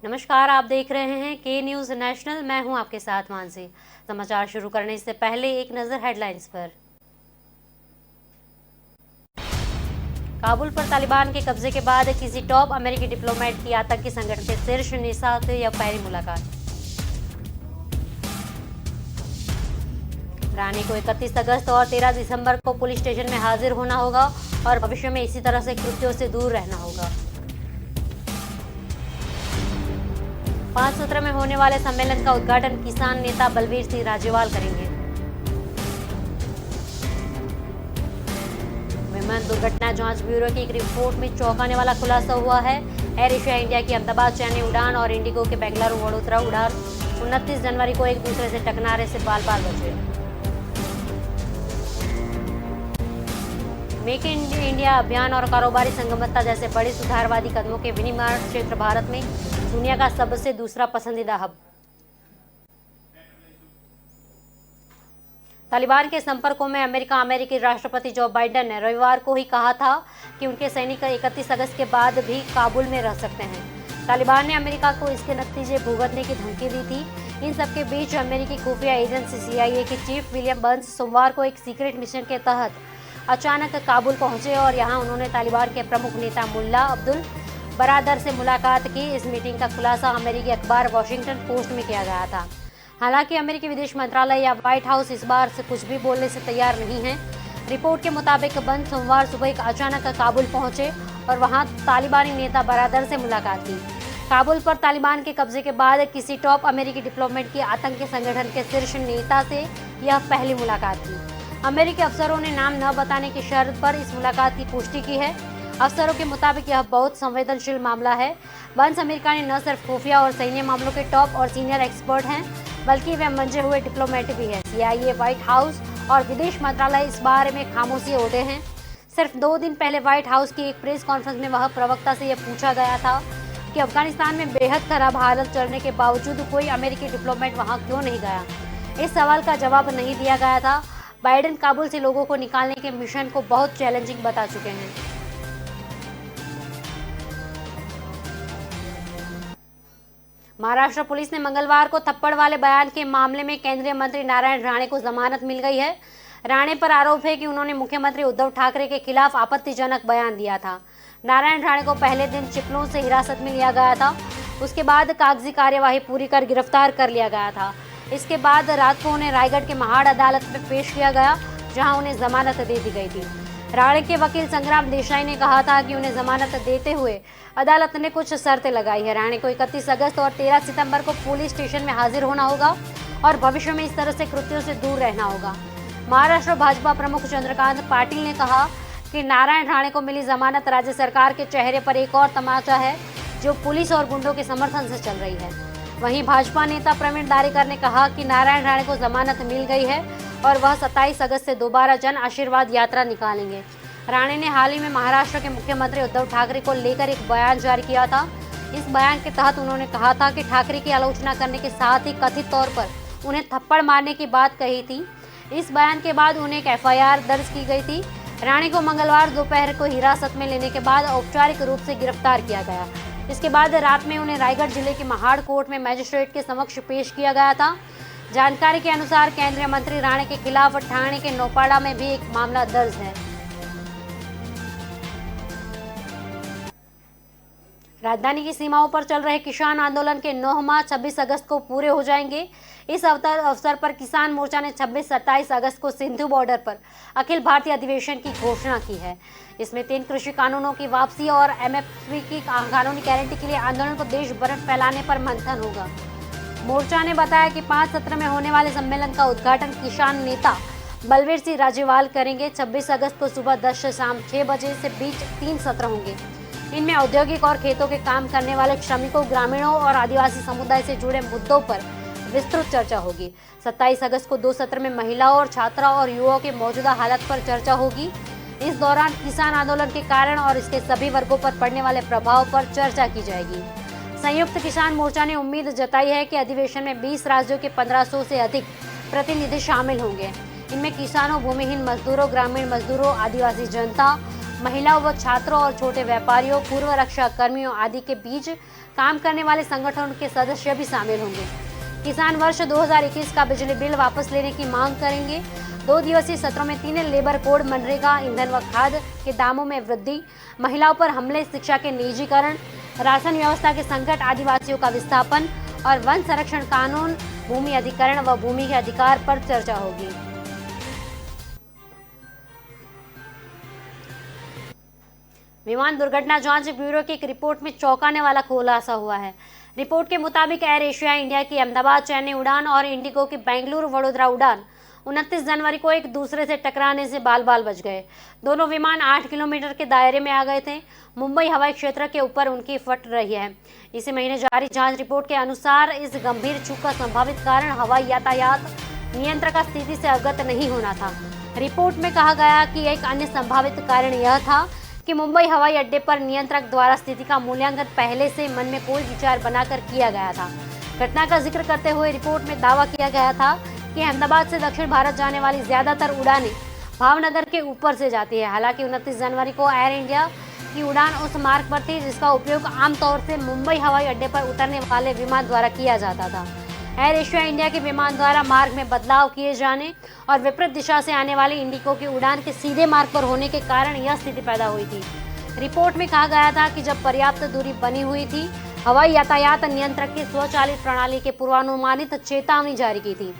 नमस्कार, आप देख रहे हैं के न्यूज़ नेशनल। मैं हूं आपके साथ मानसी। समाचार शुरू करने से पहले एक नजर हेडलाइंस पर। काबुल पर तालिबान के कब्जे के बाद किसी टॉप अमेरिकी डिप्लोमेट की आतंकी संगठन के शीर्ष नेता से यह पहली मुलाकात। रानी को 31 अगस्त और 13 दिसंबर को पुलिस स्टेशन में हाजिर होना होगा और भविष्य में इसी तरह से कृत्यों से दूर रहना होगा। 5 सत्र में होने वाले सम्मेलन का उद्घाटन किसान नेता बलवीर सिंह राजेवाल करेंगे। विमान दुर्घटना जांच ब्यूरो की एक रिपोर्ट में चौंकाने वाला खुलासा हुआ है। एयर एशिया इंडिया की अहमदाबाद चेन्नई उड़ान और इंडिगो के बेंगलुरु वडोदरा उड़ान 29 जनवरी को एक दूसरे से टकराने से बाल बाल बचे। मेक इन इंडिया अभियान और कारोबारी संगमता जैसे बड़े सुधारवादी कदमों के विनिर्माण क्षेत्र भारत में दुनिया का सबसे दूसरा पसंदीदा हब। तालिबान के संपर्कों में अमेरिकी राष्ट्रपति जो बाइडेन ने रविवार को ही कहा था कि उनके सैनिक 31 अगस्त के बाद भी काबुल में रह सकते हैं। तालिबान ने अमेरिका को इसके नतीजे भुगतने की धमकी दी थी। इन सबके बीच अमेरिकी खुफिया एजेंसी CIA के चीफ विलियम बर्न्स सोमवार को एक सीक्रेट मिशन के तहत अचानक काबुल पहुंचे और यहां उन्होंने तालिबान के प्रमुख नेता मुल्ला अब्दुल बरादर से मुलाकात की। इस मीटिंग का खुलासा अमेरिकी अखबार वॉशिंगटन पोस्ट में किया गया था। हालांकि अमेरिकी विदेश मंत्रालय या व्हाइट हाउस इस बार से कुछ भी बोलने से तैयार नहीं है। रिपोर्ट के मुताबिक बंद सोमवार सुबह अचानक काबुल पहुंचे और वहां तालिबानी नेता बरादर से मुलाकात की। काबुल पर तालिबान के कब्जे के बाद किसी टॉप अमेरिकी डिप्लोमेट की आतंकी संगठन के शीर्ष नेता से यह पहली मुलाकात थी। अमेरिकी अफसरों ने नाम न बताने की शर्त पर इस मुलाकात की पुष्टि की है। अफसरों के मुताबिक यह बहुत संवेदनशील मामला है। बंस अमेरिका ने न सिर्फ खुफिया और सैन्य मामलों के टॉप और सीनियर एक्सपर्ट हैं, बल्कि वे मंजे हुए डिप्लोमेट भी हैं। CIA, व्हाइट हाउस और विदेश मंत्रालय इस बारे में खामोशी ओढ़े हैं। सिर्फ 2 दिन पहले व्हाइट हाउस की एक प्रेस कॉन्फ्रेंस में वह प्रवक्ता से यह पूछा गया था कि अफगानिस्तान में बेहद खराब हालत चलने के बावजूद कोई अमेरिकी डिप्लोमेट वहां क्यों नहीं गया। इस सवाल का जवाब नहीं दिया गया था। बाइडेन काबुल से लोगों को निकालने के मिशन को बहुत चैलेंजिंग बता चुके हैं। महाराष्ट्र पुलिस ने मंगलवार को थप्पड़ वाले बयान के मामले में केंद्रीय मंत्री नारायण राणे को जमानत मिल गई है। राणे पर आरोप है कि उन्होंने मुख्यमंत्री उद्धव ठाकरे के खिलाफ आपत्तिजनक बयान दिया था। नारायण राणे को पहले दिन चिपलूण से हिरासत में लिया गया था। उसके बाद कागजी कार्यवाही पूरी कर गिरफ्तार कर लिया गया था। इसके बाद रात को उन्हें रायगढ़ के महाड़ अदालत में पेश किया गया, जहां उन्हें जमानत दे दी गई थी। राणे के वकील संग्राम देसाई ने कहा था कि उन्हें जमानत देते हुए अदालत ने कुछ शर्तें लगाई है। राणे को 31 अगस्त और 13 सितंबर को पुलिस स्टेशन में हाजिर होना होगा और भविष्य में इस तरह से कृत्यों से दूर रहना होगा। महाराष्ट्र भाजपा प्रमुख चंद्रकांत पाटिल ने कहा कि नारायण राणे को मिली जमानत राज्य सरकार के चेहरे पर एक और तमाचा है, जो पुलिस और गुंडों के समर्थन से चल रही है। वहीं भाजपा नेता प्रवीण दारेकर ने कहा कि नारायण राणे को जमानत मिल गई है और वह 27 अगस्त से दोबारा जन आशीर्वाद यात्रा निकालेंगे। राणे ने हाल ही में महाराष्ट्र के मुख्यमंत्री उद्धव ठाकरे को लेकर एक बयान जारी किया था। इस बयान के तहत उन्होंने कहा था कि ठाकरे की आलोचना करने के साथ ही कथित तौर पर उन्हें थप्पड़ मारने की बात कही थी। इस बयान के बाद उन्हें एक FIR दर्ज की गई थी। राणे को मंगलवार दोपहर को हिरासत में लेने के बाद औपचारिक रूप से गिरफ्तार किया गया। इसके बाद रात में उन्हें रायगढ़ जिले के महाड़ कोर्ट में मजिस्ट्रेट के समक्ष पेश किया गया था। जानकारी के अनुसार केंद्रीय मंत्री राणे के खिलाफ ठाणे के नौपाड़ा में भी एक मामला दर्ज है। राजधानी की सीमाओं पर चल रहे किसान आंदोलन के 9 माह 26 अगस्त को पूरे हो जाएंगे। इस अवसर पर किसान मोर्चा ने 26-27 अगस्त को सिंधु बॉर्डर पर अखिल भारतीय अधिवेशन की घोषणा की है। इसमें 3 कृषि कानूनों की वापसी और MSP की कानूनी गारंटी के लिए आंदोलन को देश भर में फैलाने पर मंथन होगा। मोर्चा ने बताया कि 5 सत्र में होने वाले सम्मेलन का उद्घाटन किसान नेता बलवीर सिंह राजेवाल करेंगे। 26 अगस्त को सुबह 10 से शाम 6 बजे से बीच 3 सत्र होंगे। इनमें औद्योगिक और खेतों के काम करने वाले श्रमिकों, ग्रामीणों और आदिवासी समुदाय से जुड़े मुद्दों पर विस्तृत चर्चा होगी। 27 अगस्त को 2 सत्र में महिलाओं और छात्रा और युवाओं के मौजूदा हालत पर चर्चा होगी। इस दौरान किसान आंदोलन के कारण और इसके सभी वर्गों पर पड़ने वाले प्रभाव पर चर्चा की जाएगी। संयुक्त किसान मोर्चा ने उम्मीद जताई है कि अधिवेशन में 20 राज्यों के 1500 से अधिक प्रतिनिधि शामिल होंगे। इनमें किसानों, भूमिहीन मजदूरों, ग्रामीण मजदूरों, आदिवासी जनता, महिलाओं व छात्रों और छोटे व्यापारियों, पूर्व रक्षा कर्मियों आदि के बीच काम करने वाले संगठनों के सदस्य भी शामिल होंगे। किसान वर्ष 2021 का बिजली बिल वापस लेने की मांग करेंगे। 2 दिवसीय सत्रों में 3 लेबर कोड, मनरेगा, ईंधन व खाद के दामों में वृद्धि, महिलाओं पर हमले, शिक्षा के निजीकरण, राशन व्यवस्था के संकट, आदिवासियों का विस्थापन और वन संरक्षण कानून, भूमि अधिग्रहण व भूमि के अधिकार पर चर्चा होगी। विमान दुर्घटना जांच ब्यूरो की एक रिपोर्ट में चौंकाने वाला खुलासा हुआ है। रिपोर्ट के मुताबिक एयर एशिया इंडिया की अहमदाबाद चेन्नई उड़ान और इंडिगो की बेंगलुरु वडोदरा उड़ान 29 जनवरी को एक दूसरे से टकराने से बाल बाल बच गए। दोनों विमान 8 किलोमीटर के दायरे में आ गए थे। मुंबई हवाई क्षेत्र के ऊपर उनकी फट रही है। इसी महीने जारी जांच रिपोर्ट के अनुसार इस गंभीर चूक का संभावित कारण हवाई यातायात नियंत्रण स्थिति से अवगत नहीं होना था। रिपोर्ट में कहा गया कि एक अन्य संभावित कारण यह था कि मुंबई हवाई अड्डे पर नियंत्रक द्वारा स्थिति का मूल्यांकन पहले से मन में कोई विचार बनाकर किया गया था। घटना का जिक्र करते हुए रिपोर्ट में दावा किया गया था कि अहमदाबाद से दक्षिण भारत जाने वाली ज्यादातर उड़ानें भावनगर के ऊपर से जाती है। हालांकि 29 जनवरी को एयर इंडिया की उड़ान उस मार्ग पर थी जिसका उपयोग आमतौर से मुंबई हवाई अड्डे पर उतरने वाले विमान द्वारा किया जाता था। एयर एशिया इंडिया के विमान द्वारा मार्ग में बदलाव किए जाने और विपरीत दिशा से आने वाली इंडिगो की उड़ान के सीधे मार्ग पर होने के कारण यह स्थिति पैदा हुई थी। रिपोर्ट में कहा गया था कि जब पर्याप्त दूरी बनी हुई थी, हवाई यातायात नियंत्रक की स्वचालित प्रणाली के पूर्वानुमानित चेतावनी जारी की थी।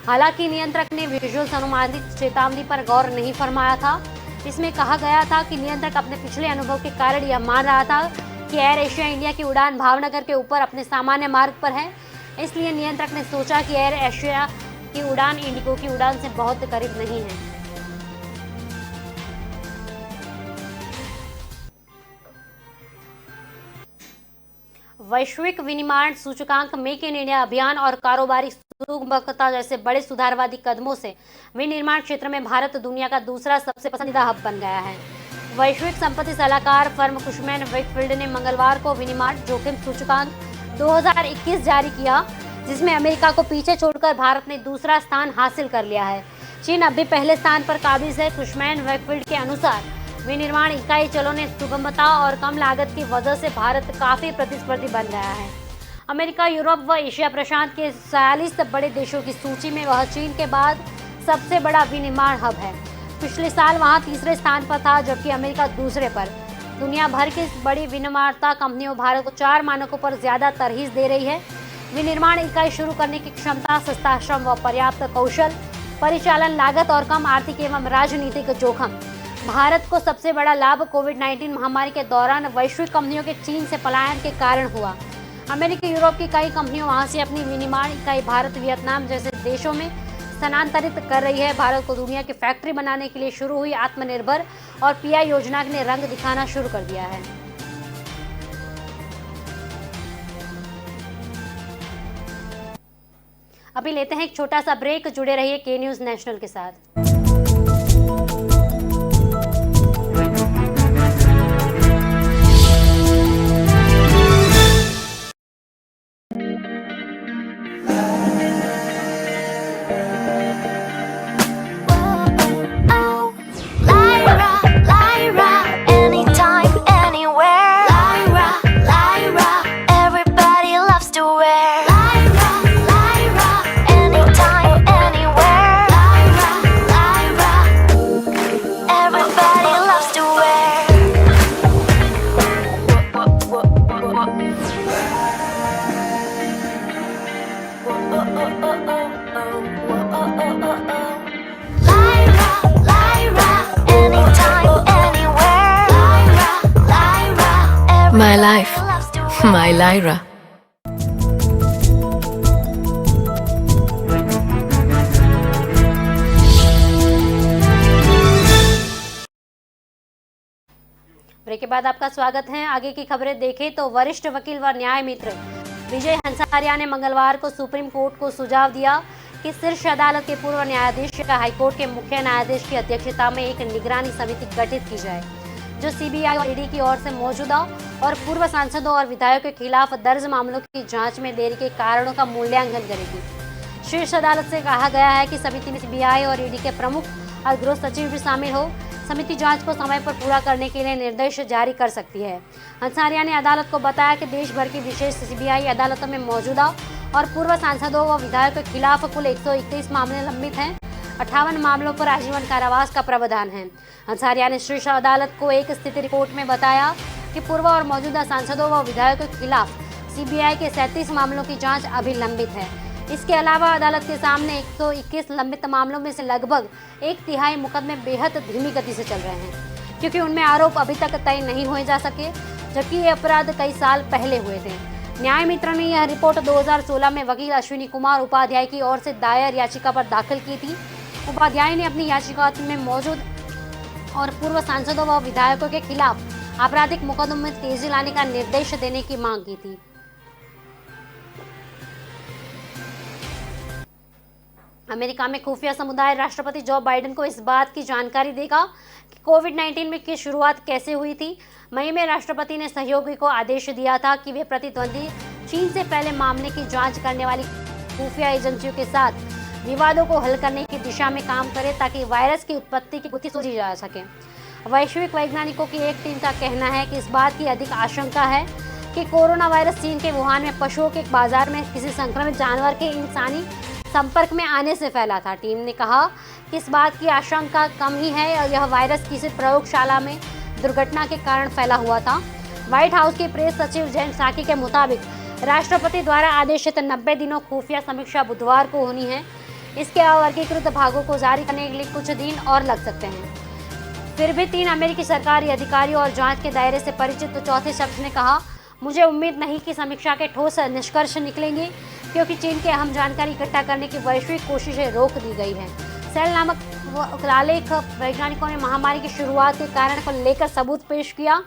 हालांकि नियंत्रक ने विजुअल अनुमानित चेतावनी पर गौर नहीं फरमाया था। इसमें कहा गया था कि नियंत्रक अपने पिछले अनुभव के कारण यह मान रहा था कि एयर एशिया इंडिया की उड़ान भावनगर के ऊपर अपने सामान्य मार्ग पर है। इसलिए नियंत्रक ने सोचा कि एयर एशिया की उड़ान इंडिगो की उड़ान से बहुत करीब नहीं है। वैश्विक विनिर्माण सूचकांक, मेक इन इंडिया अभियान और कारोबारी सुगमता जैसे बड़े सुधारवादी कदमों से विनिर्माण क्षेत्र में भारत दुनिया का दूसरा सबसे पसंदीदा हब बन गया है। वैश्विक संपत्ति सलाहकार फर्म कुशमैन वेकफील्ड ने मंगलवार को विनिर्माण जोखिम सूचकांक 2021 जारी किया, जिसमें अमेरिका को पीछे छोड़कर भारत ने दूसरा स्थान हासिल कर लिया है। चीन अब भी पहले स्थान पर काबिज है। कुशमैन वेकफील्ड के अनुसार विनिर्माण इकाई चलों ने सुगमता और कम लागत की वजह से भारत काफी प्रतिस्पर्धी बन गया है। अमेरिका, यूरोप व एशिया प्रशांत के 46 बड़े देशों की सूची में वह चीन के बाद सबसे बड़ा विनिर्माण हब है। पिछले साल वहां तीसरे स्थान पर था, जबकि अमेरिका दूसरे पर। दुनिया भर की बड़ी विनिर्माता कंपनियों भारत को 4 मानकों पर ज्यादा तरजीह दे रही है। विनिर्माण इकाई शुरू करने की क्षमता, सस्ता श्रम व पर्याप्त कौशल, परिचालन लागत और कम आर्थिक एवं राजनीतिक जोखिम। भारत को सबसे बड़ा लाभ कोविड-19 महामारी के दौरान वैश्विक कंपनियों के चीन से पलायन के कारण हुआ। अमेरिका, यूरोप की कई कंपनियां वहां से अपनी विनिर्माण इकाई भारत, वियतनाम जैसे देशों में स्थानांतरित कर रही है। भारत को दुनिया की फैक्ट्री बनाने के लिए शुरू हुई आत्मनिर्भर और पीआई योजना ने रंग दिखाना शुरू कर दिया है। अभी लेते हैं एक छोटा सा ब्रेक। जुड़े रहिए के न्यूज नेशनल के साथ। My life, my Lyra. Break के बाद आपका स्वागत है। आगे की खबरें देखें तो वरिष्ठ वकील व न्याय मित्र विजय हंसारिया ने मंगलवार को सुप्रीम कोर्ट को सुझाव दिया कि शीर्ष अदालत के पूर्व न्यायाधीश का हाईकोर्ट के मुख्य न्यायाधीश की अध्यक्षता में एक निगरानी समिति गठित की जाए, जो सीबीआई और ईडी की ओर से मौजूदा और पूर्व सांसदों और विधायकों के खिलाफ दर्ज मामलों की जांच में देरी के कारणों का मूल्यांकन करेगी। शीर्ष अदालत से कहा गया है कि समिति में सीबीआई और ईडी के प्रमुख और गृह सचिव भी शामिल हो। समिति जांच को समय पर पूरा करने के लिए निर्देश जारी कर सकती है। अंसारिया ने अदालत को बताया कि देश भर की विशेष सीबीआई अदालतों में मौजूदा और पूर्व सांसदों व विधायकों के खिलाफ कुल 131 मामले लंबित हैं। 58 मामलों पर आजीवन कारावास का प्रावधान है। अंसारिया ने शीर्ष अदालत को एक स्थिति रिपोर्ट में बताया कि पूर्व और मौजूदा सांसदों व विधायकों के खिलाफ सीबीआई के 37 मामलों की जांच अभी लंबित है। इसके अलावा अदालत के सामने 121 लंबित मामलों में से लगभग 1/3 मुकदमे बेहद धीमी गति से चल रहे हैं, क्योंकि उनमें आरोप अभी तक तय नहीं हुए जा सके, जबकि ये अपराध कई साल पहले हुए थे। न्याय मित्र ने यह रिपोर्ट 2016 में वकील अश्विनी कुमार उपाध्याय की ओर से दायर याचिका पर दाखिल की थी। उपाध्याय ने अपनी याचिका में मौजूद और पूर्व सांसदों व विधायकों के खिलाफ आपराधिक मुकदमों में तेजी लाने का निर्देश देने की मांग की थी। अमेरिका में खुफिया समुदाय राष्ट्रपति जो बाइडेन को इस बात की जानकारी देगा कि कोविड-19 की शुरुआत कैसे हुई थी। मई में राष्ट्रपति ने सहयोगी को आदेश दिया था कि वे प्रतिद्वंदी चीन से पहले मामले की जांच करने वाली खुफिया एजेंसियों के साथ विवादों को हल करने की दिशा में काम करें, ताकि वायरस की उत्पत्ति की गुत्थी सूझी जा सके। वैश्विक वैज्ञानिकों की एक टीम का कहना है कि इस बात की अधिक आशंका है कि कोरोना वायरस चीन के वुहान में पशुओं के एक बाजार में किसी संक्रमित जानवर के इंसानी संपर्क में आने से फैला था। टीम ने कहा कि इस बात की आशंका कम ही है और यह वायरस किसी प्रयोगशाला में दुर्घटना के कारण फैला हुआ था। व्हाइट हाउस के प्रेस सचिव जेन साकी के मुताबिक राष्ट्रपति द्वारा आदेशित 90 दिनों खुफिया समीक्षा बुधवार को होनी है। इसके अवर्गीकृत भागों को जारी करने के लिए कुछ दिन और लग सकते हैं। फिर भी 3 अमेरिकी सरकारी अधिकारियों और जांच के दायरे से परिचित चौथे शख्स ने कहा, मुझे उम्मीद नहीं कि समीक्षा के ठोस निष्कर्ष निकलेंगे, क्योंकि चीन के अहम जानकारी इकट्ठा करने की वैश्विक कोशिशें रोक दी गई हैं। सेल नामक आलेख वैज्ञानिकों ने महामारी की शुरुआत के कारण को लेकर सबूत पेश किया।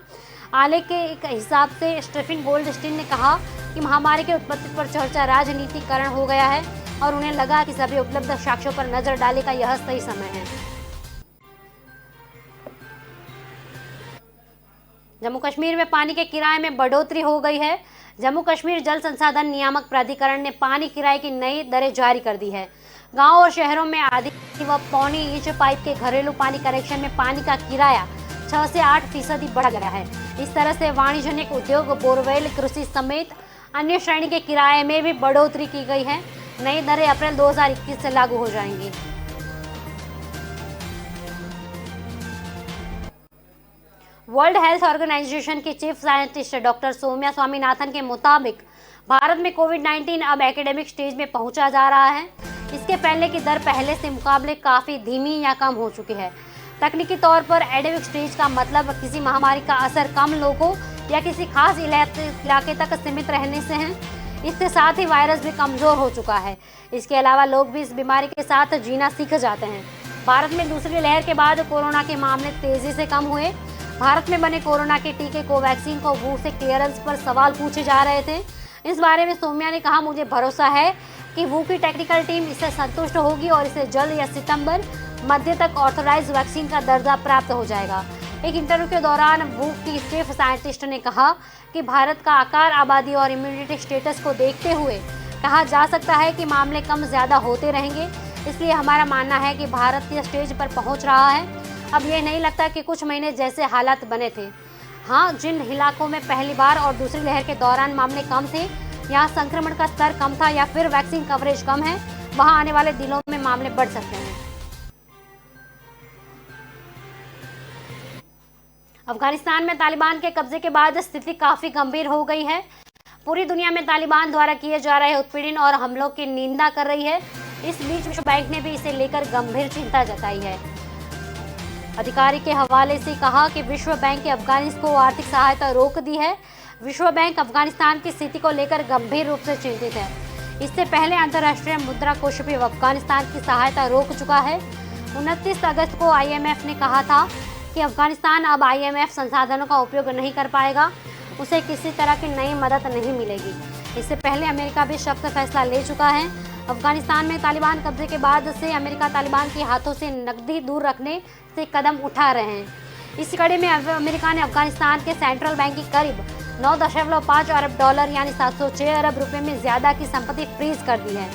आलेख के एक हिसाब से स्टीफन गोल्डस्टीन ने कहा कि महामारी की उत्पत्ति पर चर्चा राजनीतिकरण हो गया है और उन्हें लगा कि सभी उपलब्ध साक्ष्यों पर नजर डालने का यह सही समय है। जम्मू कश्मीर में पानी के किराए में बढ़ोतरी हो गई है। जम्मू कश्मीर जल संसाधन नियामक प्राधिकरण ने पानी किराए की नई दरें जारी कर दी है। गांव और शहरों में आधी व पौनी इंच पाइप के घरेलू पानी कनेक्शन में पानी का किराया 6 से 8% बढ़ा गया है। इस तरह से वाणिज्यिक उद्योग, बोरवेल, कृषि समेत अन्य श्रेणी के किराए में भी बढ़ोतरी की गई है। नई दरें अप्रैल 2021 से लागू हो जाएंगी। वर्ल्ड हेल्थ ऑर्गेनाइजेशन की chief scientist doctor Soumya Swaminathan के मुताबिक भारत में कोविड-19 अब एकेडमिक स्टेज में पहुंचा जा रहा है। इसके फैलने की दर पहले से मुकाबले काफ़ी धीमी या कम हो चुकी है। तकनीकी तौर पर एकेडमिक स्टेज का मतलब किसी महामारी का असर कम लोगों या किसी खास इलाके तक सीमित रहने से है। इसके साथ ही वायरस भी कमज़ोर हो चुका है। इसके अलावा लोग भी इस बीमारी के साथ जीना सीख जाते हैं। भारत में दूसरी लहर के बाद कोरोना के मामले तेज़ी से कम हुए। भारत में बने कोरोना के टीके कोवैक्सीन को वू से क्लियरेंस पर सवाल पूछे जा रहे थे। इस बारे में सौम्या ने कहा, मुझे भरोसा है कि वू की टेक्निकल टीम इससे संतुष्ट होगी और इसे जल्द या सितंबर मध्य तक ऑथराइज वैक्सीन का दर्जा प्राप्त हो जाएगा। एक इंटरव्यू के दौरान वू की चीफ साइंटिस्ट ने कहा कि भारत का आकार, आबादी और इम्यूनिटी स्टेटस को देखते हुए कहा जा सकता है कि मामले कम ज़्यादा होते रहेंगे। इसलिए हमारा मानना है कि भारत के स्टेज पर पहुंच रहा है। अब ये नहीं लगता कि कुछ महीने जैसे हालात बने थे। हाँ, जिन इलाकों में पहली बार और दूसरी लहर के दौरान मामले कम थे, यहाँ संक्रमण का स्तर कम था या फिर वैक्सीन कवरेज कम है, वहाँ आने वाले दिनों में मामले बढ़ सकते हैं। अफगानिस्तान में तालिबान के कब्जे के बाद स्थिति काफ़ी गंभीर हो गई है। पूरी दुनिया में तालिबान द्वारा किए जा रहे उत्पीड़न और हमलों की निंदा कर रही है। इस बीच विश्व बैंक ने भी इसे लेकर गंभीर चिंता जताई है। अधिकारी के हवाले से कहा कि विश्व बैंक ने अफगानिस्तान को आर्थिक सहायता रोक दी है। विश्व बैंक अफगानिस्तान की स्थिति को लेकर गंभीर रूप से चिंतित है। इससे पहले अंतर्राष्ट्रीय मुद्रा कोष भी अफगानिस्तान की सहायता रोक चुका है। 29 अगस्त को IMF ने कहा था कि अफगानिस्तान अब IMF संसाधनों का उपयोग नहीं कर पाएगा, उसे किसी तरह की नई मदद नहीं मिलेगी। इससे पहले अमेरिका भी सख्त फैसला ले चुका है। अफगानिस्तान में तालिबान कब्जे के बाद से अमेरिका तालिबान के हाथों से नकदी दूर रखने से कदम उठा रहे हैं। इस कड़ी में अमेरिका ने अफगानिस्तान के सेंट्रल बैंक की करीब 9.5 अरब डॉलर यानी 706 अरब रुपए में ज़्यादा की संपत्ति फ्रीज कर दी है।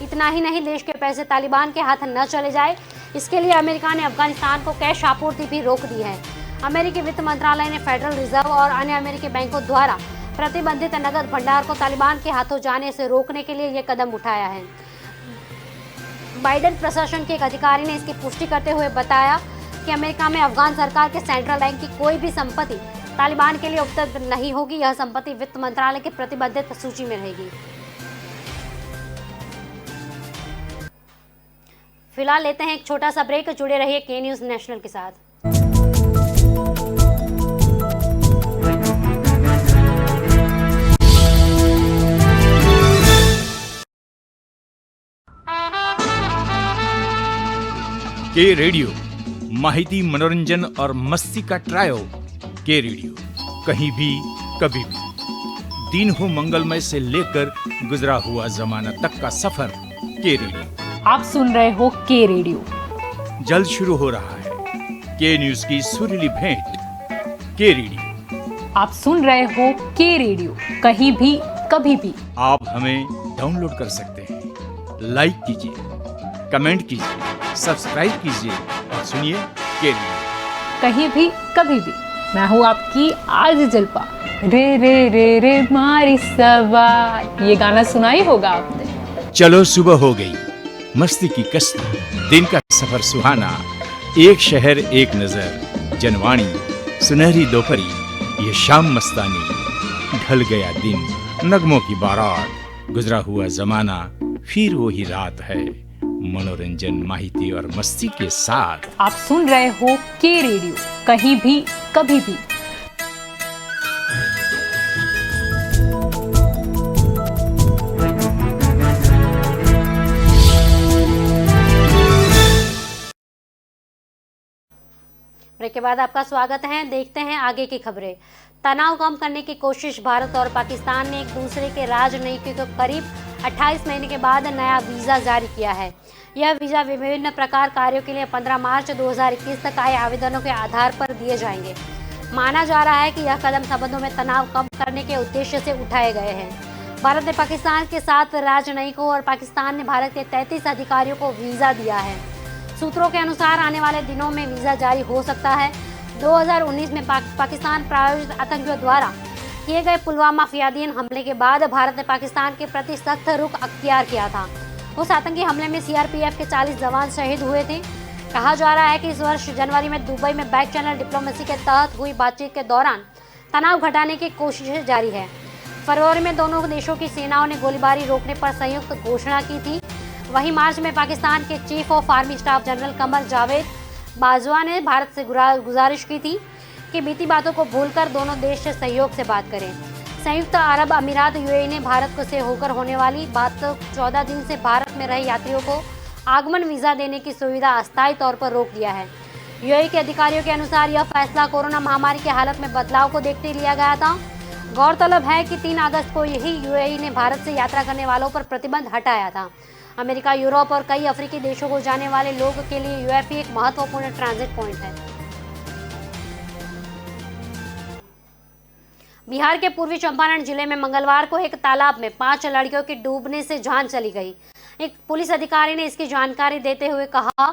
इतना ही नहीं, देश के पैसे तालिबान के हाथ न चले जाए, इसके लिए अमेरिका ने अफगानिस्तान को कैश आपूर्ति भी रोक दी है। अमेरिकी वित्त मंत्रालय ने फेडरल रिजर्व और अन्य अमेरिकी बैंकों द्वारा प्रतिबंधित नकद भंडार को तालिबान के हाथों जाने से रोकने के लिए यह कदम उठाया है। बाइडेन प्रशासन के एक अधिकारी ने इसकी पुष्टि करते हुए बताया कि अमेरिका में अफगान सरकार के सेंट्रल बैंक की कोई भी संपत्ति तालिबान के लिए उपलब्ध नहीं होगी। यह संपत्ति वित्त मंत्रालय की प्रतिबंधित सूची में रहेगी। फिलहाल लेते हैं एक छोटा सा ब्रेक। जुड़े रहिए के न्यूज़ नेशनल के साथ। के रेडियो माहिती, मनोरंजन और मस्ती का ट्रायो। के रेडियो कहीं भी कभी भी, दिन हो मंगलमय से लेकर गुजरा हुआ जमाना तक का सफर। के रेडियो आप सुन रहे हो के रेडियो। जल्द शुरू हो रहा है के न्यूज की सुरीली भेंट। के रेडियो आप सुन रहे हो के रेडियो, कहीं भी कभी भी। आप हमें डाउनलोड कर सकते हैं। लाइक कीजिए, कमेंट कीजिए, सब्सक्राइब कीजिए और सुनिए के रेडियो कहीं भी कभी भी। मैं हूँ आपकी आज जलपा। रे रे रे रे मारी सवार, ये गाना सुना ही होगा आपने। चलो सुबह हो गई, मस्ती की कश्ती, दिन का सफर सुहाना, एक शहर एक नजर, जनवाणी, सुनहरी दोपहरी, ये शाम मस्तानी, ढल गया दिन, नगमों की बारात, गुजरा हुआ जमाना, फिर वही रात है, मनोरंजन, माहिती और मस्ती के साथ। आप सुन रहे हो के रेडियो, कहीं भी कभी भी। ब्रेक के बाद आपका स्वागत है। देखते हैं आगे की खबरें। तनाव कम करने की कोशिश। भारत और पाकिस्तान ने एक दूसरे के राजनयिकों को करीब 28 महीने के बाद नया वीज़ा जारी किया है। यह वीज़ा विभिन्न प्रकार कार्यों के लिए 15 मार्च 2021 तक आए आवेदनों के आधार पर दिए जाएंगे। माना जा रहा है कि यह कदम संबंधों में तनाव कम करने के उद्देश्य से उठाए गए हैं। भारत ने पाकिस्तान के 7 राजनयिकों और पाकिस्तान ने भारत के 33 अधिकारियों को वीज़ा दिया है। सूत्रों के अनुसार आने वाले दिनों में वीज़ा जारी हो सकता है। 2019 में पाकिस्तान प्रायोजित आतंकियों द्वारा किए गए पुलवामा फियादीन हमले के बाद भारत ने पाकिस्तान के प्रति सख्त रुख अख्तियार किया था। उस आतंकी हमले में सीआरपीएफ के 40 जवान शहीद हुए थे। कहा जा रहा है कि इस वर्ष जनवरी में दुबई में बैक चैनल डिप्लोमेसी के तहत हुई बातचीत के दौरान तनाव घटाने की कोशिशें जारी है। फरवरी में दोनों देशों की सेनाओं ने गोलीबारी रोकने पर संयुक्त घोषणा की थी। वहीं मार्च में पाकिस्तान के chief of army staff general Qamar Javed Bajwa ने भारत से गुजारिश की थी कि बीती बातों को भूलकर दोनों देश से सहयोग से बात करें। संयुक्त अरब अमीरात यूएई ने भारत से होकर होने वाली बात 14 दिन से भारत में रहे यात्रियों को आगमन वीज़ा देने की सुविधा अस्थायी तौर पर रोक दिया है। यूएई के अधिकारियों के अनुसार यह फैसला कोरोना महामारी की हालत में बदलाव को देखते लिया गया था। गौरतलब है कि 3 अगस्त को यही यूएई ने भारत से यात्रा करने वालों पर प्रतिबंध हटाया था। अमेरिका, यूरोप और कई अफ्रीकी देशों को जाने वाले लोगों के लिए यूएफई एक महत्वपूर्ण ट्रांजिट पॉइंट है। बिहार के पूर्वी चंपारण जिले में मंगलवार को एक तालाब में 5 लड़कियों की डूबने से जान चली गई। एक पुलिस अधिकारी ने इसकी जानकारी देते हुए कहा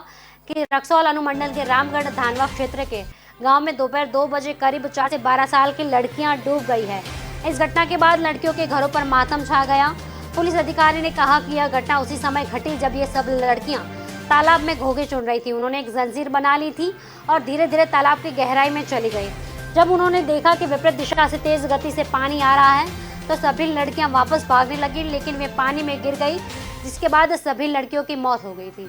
कि रक्सौल अनुमंडल के रामगढ़ धानवा क्षेत्र के गांव में दोपहर 2 बजे करीब 4 से 12 साल की लड़कियां डूब गई है। इस घटना के बाद लड़कियों के घरों पर मातम छा गया। पुलिस अधिकारी ने कहा कि यह घटना उसी समय घटी जब ये सब लड़कियां तालाब में घोंघे चुन रही थी। उन्होंने एक जंजीर बना ली थी और धीरे धीरे तालाब की गहराई में चली गई। जब उन्होंने देखा कि विपरीत दिशा से तेज गति से पानी आ रहा है तो सभी लड़कियां वापस भागने लगी, लेकिन वे पानी में गिर गई, जिसके बाद सभी लड़कियों की मौत हो गई थी।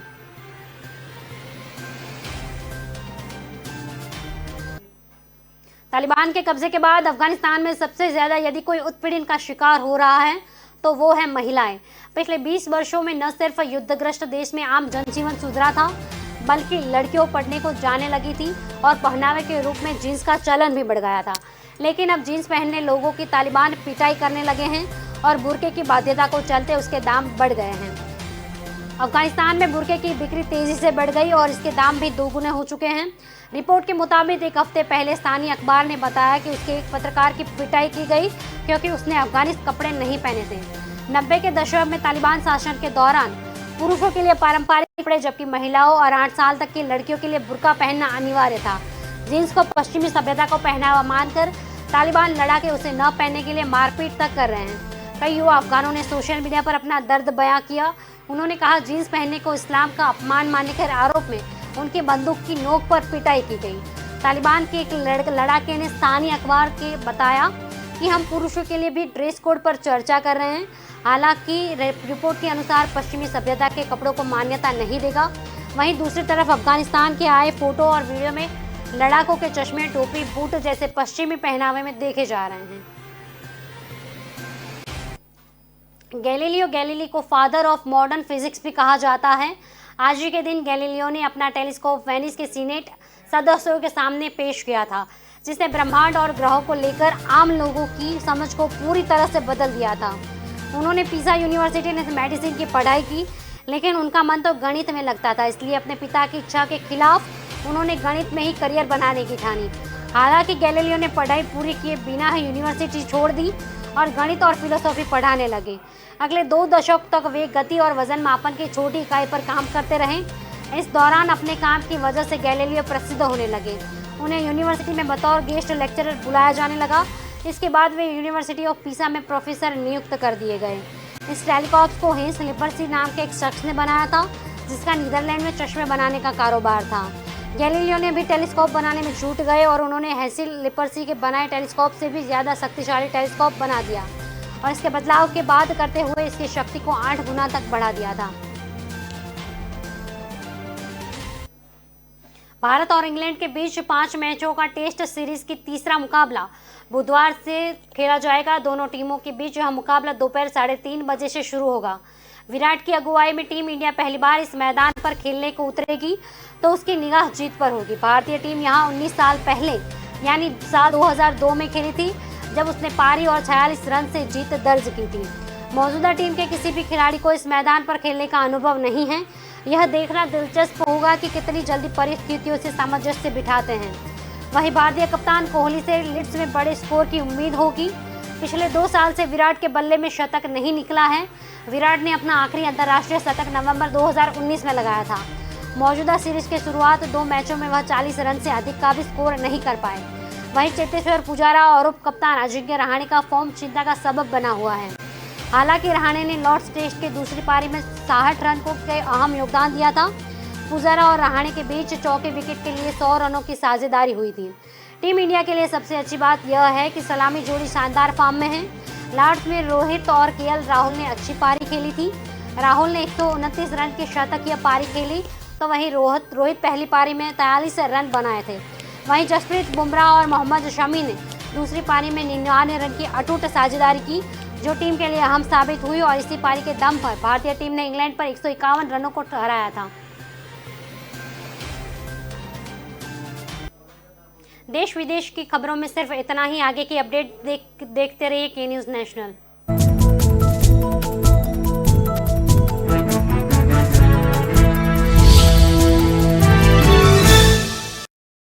तालिबान के कब्जे के बाद अफगानिस्तान में सबसे ज्यादा यदि कोई उत्पीड़न का शिकार हो रहा है तो वो है महिलाएं। पिछले 20 वर्षों में न सिर्फ युद्धग्रस्त देश में आम जनजीवन सुधरा था, बल्कि लड़कियों पढ़ने को जाने लगी थी और पहनावे के रूप में जीन्स का चलन भी बढ़ गया था। लेकिन अब जीन्स पहनने लोगों की तालिबान पिटाई करने लगे हैं और बुर्के की बाध्यता को चलते उसके दाम बढ़ गए हैं। अफगानिस्तान में बुर्के की बिक्री तेजी से बढ़ गई और इसके दाम भी दोगुने हो चुके हैं। रिपोर्ट के मुताबिक एक हफ्ते पहले स्थानीय अखबार ने बताया कि उसके एक पत्रकार की पिटाई की गई क्योंकि उसने अफगानी कपड़े नहीं पहने थे। 90 के दशक में तालिबान शासन के दौरान पुरुषों के लिए पारंपरिक पड़े, जबकि महिलाओं और 8 साल तक की लड़कियों के लिए बुर्का पहनना अनिवार्य था। जींस को पश्चिमी सभ्यता को पहनावा मानकर तालिबान लड़ाके उसे न पहनने के लिए मारपीट तक कर रहे हैं। कई युवा अफगानों ने सोशल मीडिया पर अपना दर्द बयां किया। उन्होंने कहा, जींस पहनने को इस्लाम का अपमान मानने के आरोप में उनकी बंदूक की नोक पर पिटाई की गई। तालिबान के एक लड़ाके ने स्थानीय अखबार के बताया कि हम पुरुषों के लिए भी ड्रेस कोड पर चर्चा कर रहे हैं। हालांकि रिपोर्ट के अनुसार पश्चिमी सभ्यता के कपड़ों को मान्यता नहीं देगा। वहीं दूसरी तरफ अफगानिस्तान के आए फोटो और वीडियो में लड़ाकों के चश्मे, टोपी, बूट जैसे पश्चिमी पहनावे में देखे जा रहे हैं। गैलीलियो गैलीली को फादर ऑफ मॉडर्न फिजिक्स भी कहा जाता है। आज ही के दिन गैलीलियो ने अपना टेलीस्कोप वेनिस के सीनेट सदस्यों के सामने पेश किया था, जिसने ब्रह्मांड और ग्रहों को लेकर आम लोगों की समझ को पूरी तरह से बदल दिया था। उन्होंने पीसा यूनिवर्सिटी में मेडिसिन की पढ़ाई की, लेकिन उनका मन तो गणित में लगता था, इसलिए अपने पिता की इच्छा के खिलाफ उन्होंने गणित में ही करियर बनाने की ठानी। हालांकि गैलीलियो ने पढ़ाई पूरी किए बिना ही यूनिवर्सिटी छोड़ दी और गणित और फिलोसॉफी पढ़ाने लगे। अगले 2 दशक तक वे गति और वजन मापन की छोटी इकाई पर काम करते रहे। इस दौरान अपने काम की वजह से गैलीलियो प्रसिद्ध होने लगे। उन्हें यूनिवर्सिटी में बतौर गेस्ट लेक्चरर बुलाया जाने लगा। इसके बाद वे यूनिवर्सिटी ऑफ पीसा में प्रोफेसर नियुक्त कर दिए गए। इस टेलीस्कोप को हेंस लिपर्सी नाम के एक शख्स ने बनाया था, जिसका नीदरलैंड में चश्मे बनाने का कारोबार था। गैलीलियो ने भी टेलीस्कोप बनाने में जुट गए और उन्होंने हेंस लिपर्सी के बनाए टेलीस्कोप से भी ज़्यादा शक्तिशाली टेलीस्कोप बना दिया और इसके बदलाव के बाद करते हुए इसकी शक्ति को 8 गुना तक बढ़ा दिया था। भारत और इंग्लैंड के बीच 5 मैचों का टेस्ट सीरीज की तीसरा मुकाबला बुधवार से खेला जाएगा। दोनों टीमों के बीच यह मुकाबला दोपहर 3:30 बजे से शुरू होगा। विराट की अगुवाई में टीम इंडिया पहली बार इस मैदान पर खेलने को उतरेगी, तो उसकी निगाह जीत पर होगी। भारतीय टीम यहां 19 साल पहले यानी साल 2002 में खेली थी, जब उसने पारी और 46 रन से जीत दर्ज की थी। मौजूदा टीम के किसी भी खिलाड़ी को इस मैदान पर खेलने का अनुभव नहीं है। यह देखना दिलचस्प होगा कि कितनी जल्दी परिस्थितियों से सामंजस्य बिठाते हैं। वहीं भारतीय कप्तान कोहली से लीड्स में बड़े स्कोर की उम्मीद होगी। पिछले 2 साल से विराट के बल्ले में शतक नहीं निकला है। विराट ने अपना आखिरी अंतर्राष्ट्रीय शतक नवंबर 2019 में लगाया था। मौजूदा सीरीज के शुरुआत 2 मैचों में वह 40 रन से अधिक का भी स्कोर नहीं कर पाए। वहीं चेतेश्वर पुजारा और उप कप्तान अजिंक्य रहाणे का फॉर्म चिंता का सबब बना हुआ है। हालांकि रहाणे ने लॉर्ड्स टेस्ट के दूसरी पारी में 66 रन को के अहम योगदान दिया था। पुजारा और रहाणे के बीच चौथे विकेट के लिए 100 रनों की साझेदारी हुई थी। टीम इंडिया के लिए सबसे अच्छी बात यह है कि सलामी जोड़ी शानदार फॉर्म में है। लॉर्ड्स में रोहित और केएल राहुल ने अच्छी पारी खेली थी। राहुल ने 129 रन की शतकीय पारी खेली, तो वहीं रोहित पहली पारी में 43 रन बनाए थे। वहीं जसप्रीत बुमराह और मोहम्मद शमी ने दूसरी पारी में 99 रन की अटूट साझेदारी की, जो टीम के लिए अहम साबित हुई और इसी पारी के दम पर भारतीय टीम ने इंग्लैंड पर 151 रनों को हराया था। देश विदेश की खबरों में सिर्फ इतना ही। आगे की अपडेट देखते रहिए के न्यूज़ नेशनल।